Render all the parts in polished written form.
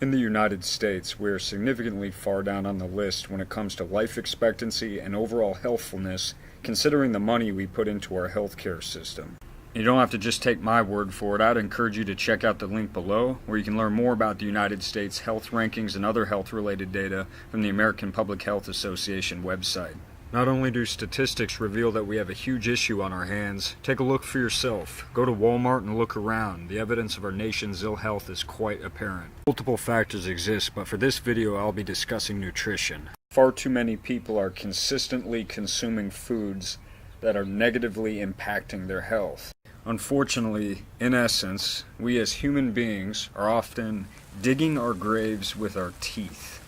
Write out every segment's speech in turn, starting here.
In the United States, we are significantly far down on the list when it comes to life expectancy and overall healthfulness, considering the money we put into our healthcare system. You don't have to just take my word for it. I'd encourage you to check out the link below, where you can learn more about the United States health rankings and other health-related data from the American Public Health Association website. Not only do statistics reveal that we have a huge issue on our hands, take a look for yourself. Go to Walmart and look around. The evidence of our nation's ill health is quite apparent. Multiple factors exist, but for this video I'll be discussing nutrition. Far too many people are consistently consuming foods that are negatively impacting their health. Unfortunately, in essence, we as human beings are often digging our graves with our teeth.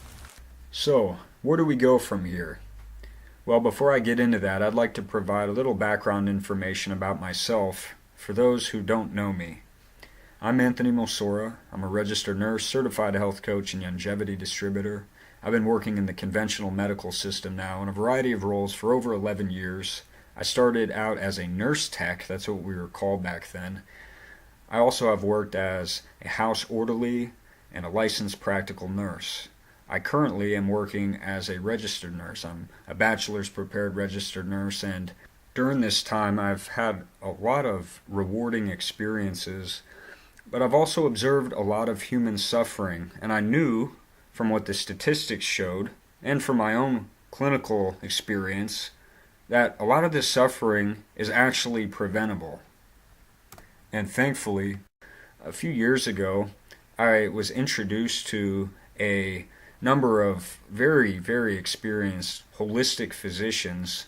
So, where do we go from here? Well, before I get into that, I'd like to provide a little background information about myself for those who don't know me. I'm Anthony Mosora. I'm a registered nurse, certified health coach, and Youngevity Distributor. I've been working in the conventional medical system now in a variety of roles for over 11 years. I started out as a nurse tech, that's what we were called back then. I also have worked as a house orderly and a licensed practical nurse. I currently am working as a registered nurse. I'm a bachelor's prepared registered nurse, and during this time I've had a lot of rewarding experiences, but I've also observed a lot of human suffering, and I knew from what the statistics showed and from my own clinical experience that a lot of this suffering is actually preventable. And thankfully, a few years ago, I was introduced to a number of very, very experienced holistic physicians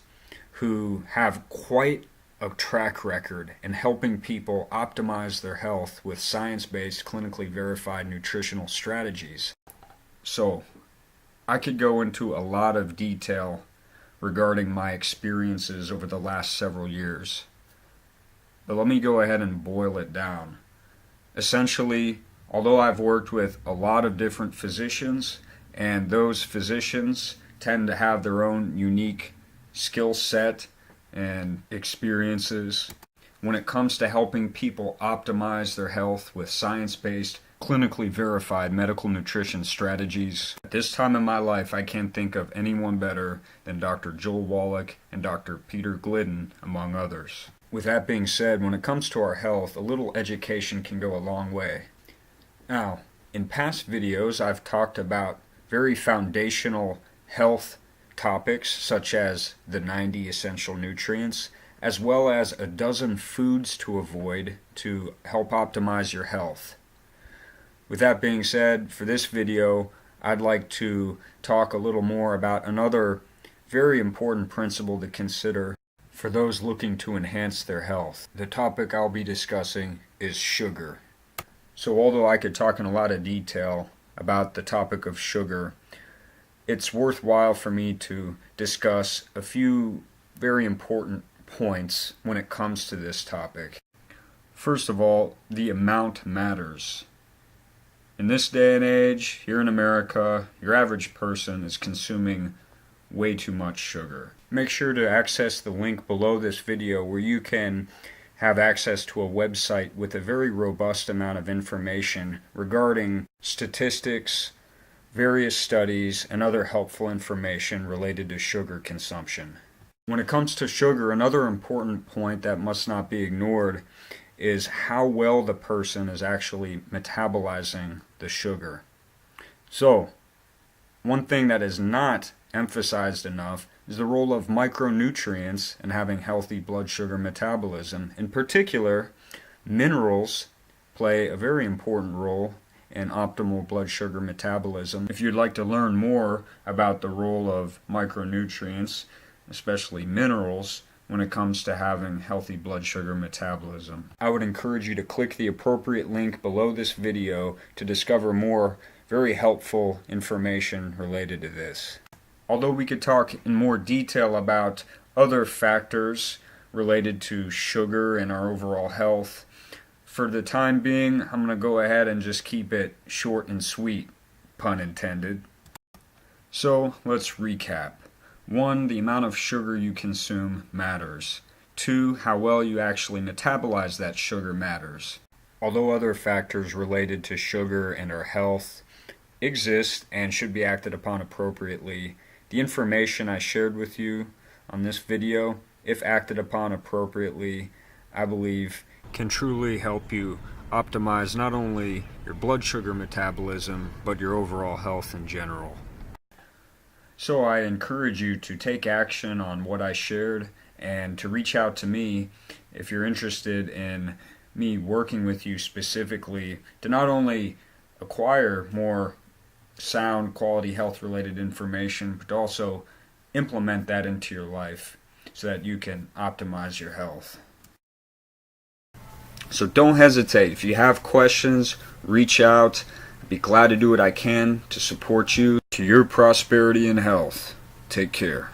who have quite a track record in helping people optimize their health with science-based, clinically verified nutritional strategies. So, I could go into a lot of detail regarding my experiences over the last several years, but let me go ahead and boil it down. Essentially, although I've worked with a lot of different physicians, and those physicians tend to have their own unique skill set and experiences when it comes to helping people optimize their health with science-based, clinically verified medical nutrition strategies. At this time in my life, I can't think of anyone better than Dr. Joel Wallach and Dr. Peter Glidden, among others. With that being said, when it comes to our health, a little education can go a long way. Now, in past videos, I've talked about very foundational health topics such as the 90 essential nutrients, as well as a dozen foods to avoid to help optimize your health. With that being said, for this video, I'd like to talk a little more about another very important principle to consider for those looking to enhance their health. The topic I'll be discussing is sugar. So although I could talk in a lot of detail about the topic of sugar, it's worthwhile for me to discuss a few very important points when it comes to this topic. First of all, the amount matters. In this day and age, here in America, your average person is consuming way too much sugar. Make sure to access the link below this video where you can have access to a website with a very robust amount of information regarding statistics, various studies, and other helpful information related to sugar consumption. When it comes to sugar, another important point that must not be ignored is how well the person is actually metabolizing the sugar. So, one thing that is not emphasized enough is the role of micronutrients in having healthy blood sugar metabolism. In particular, minerals play a very important role in optimal blood sugar metabolism. If you'd like to learn more about the role of micronutrients, especially minerals, when it comes to having healthy blood sugar metabolism, I would encourage you to click the appropriate link below this video to discover more very helpful information related to this. Although we could talk in more detail about other factors related to sugar and our overall health, for the time being, I'm going to go ahead and just keep it short and sweet, pun intended. So, let's recap. 1. The amount of sugar you consume matters. 2. How well you actually metabolize that sugar matters. Although other factors related to sugar and our health exist and should be acted upon appropriately. The information I shared with you on this video, if acted upon appropriately, I believe can truly help you optimize not only your blood sugar metabolism, but your overall health in general. So I encourage you to take action on what I shared and to reach out to me if you're interested in me working with you specifically to not only acquire more sound quality health related information, but also implement that into your life so that you can optimize your health. So don't hesitate. If you have questions, reach out. I'd be glad to do what I can to support you to your prosperity and health. Take care.